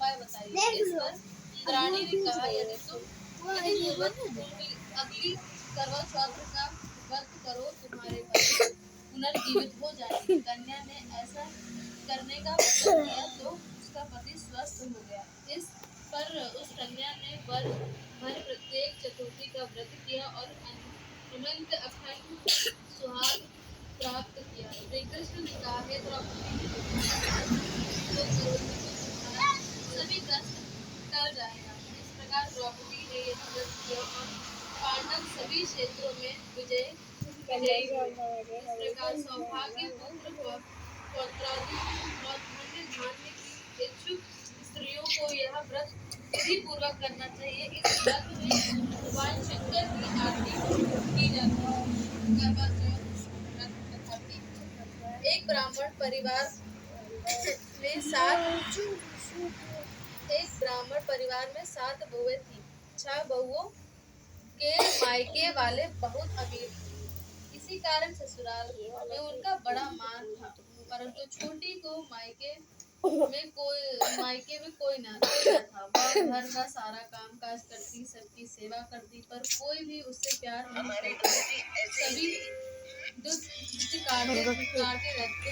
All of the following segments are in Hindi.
उपाय बताइए। इस पर इंद्राणी ने कहा, यदि तुम अगली करवा चौथ का व्रत करो तुम्हारे पति पुनर्जीवित हो जाएंगे। कन्या ने ऐसा करने का वचन दिया तो उसका पति स्वस्थ हो गया। इस पर उस कन्या ने वर्ष भर प्रत्येक चतुर्थी का व्रत किया और अनंत अखंड सुहाग प्राप्त किया। श्री कृष्ण ने कहा, हे द्रौपदी, तो करो तो तुम्हारा सभी कष्ट टल जाएगा। इस प्रकार द्रौपदी ने यह व्रत किया और पांडव सभी क्षेत्रों में विजयी हुए। इस प्रकार सौभाग्य पुत्र पौत्रादि और धन्य धान्य की इच्छुक स्त्रियों को यह व्रत विधि पूर्वक करना चाहिए। इस व्रत में भगवान शंकर की आरती की जाती है। करवा चौथ व्रत कथा भी। एक ब्राह्मण परिवार में सात बहुएं थी। 6 बहुओं के मायके वाले बहुत अमीर थे। इसी कारण ससुराल में उनका बड़ा मान था, परंतु छोटी को मायके में कोई न था। वह घर का सारा काम काज करती, सबकी सेवा करती, पर कोई भी उससे प्यार नहीं करता। सभी दुष्ट काटे रहते।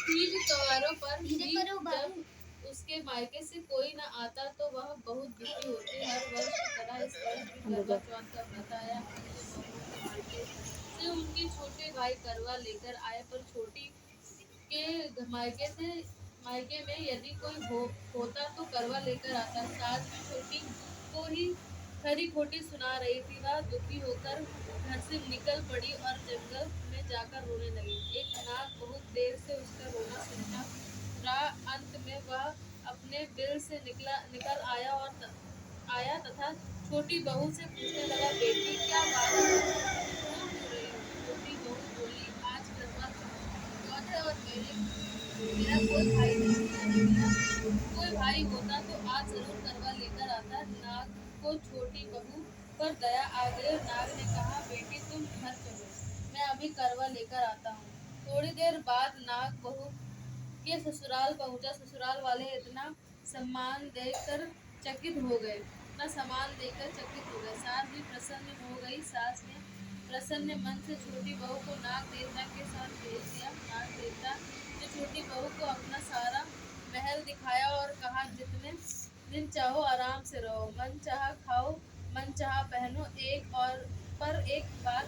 तीज त्योहारों पर भी जब उसके मायके से कोई न आता तो वह बहुत दुखी होती। हर वर्ष की तरह इस वर्ष भी करवा चौथ का व्रत आया। अन्य बहुओं के मायके से उनके छोटे भाई करवा लेकर आए, पर छोटी के मायके में यदि कोई होता तो करवा लेकर आता। सास भी छोटी को ही खरी खोटी सुना रही थी। वह दुखी होकर घर से निकल पड़ी और जंगल में जाकर रोने लगी। एक नाग बहुत देर से उसका रोना सुनता रहा। अंत में वह अपने बिल से निकल आया तथा छोटी बहू से पूछने लगा, बेटी क्या बात है, रो क्यों रही हो? छोटी बहू बोली, आज करवा चौथ है और मेरा कोई भाई नहीं है। यदि मेरा कोई भाई होता तो आज जरूर करवा लेकर आता। नाग को छोटी बहू पर दया आ गई और नाग ने कहा, बेटी तुम घर चलो, मैं अभी करवा लेकर आता हूँ। थोड़ी देर बाद नाग बहू के ससुराल पहुंचा। ससुराल वाले इतना सम्मान देकर चकित हो गए। सास भी प्रसन्न हो गई। सास ने प्रसन्न मन से छोटी बहू को नाग देवता के साथ भेज दिया। नाग देवता ने छोटी बहू को अपना सारा महल दिखाया और कहा, जितने दिन चाहो आराम से रहो, मन चाहा खाओ, मन चाहा पहनो। पर एक बात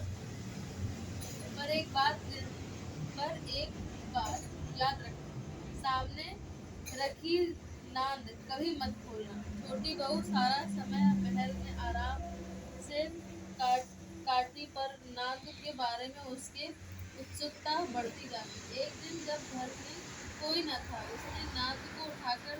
याद रखना, सामने रखी नांद कभी मत खोलना। छोटी बहू सारा समय महल में आराम से काटती, पर नांद के बारे में उसके उत्सुकता बढ़ती जाती। एक दिन जब घर में कोई न था, उसने नांद को उठाकर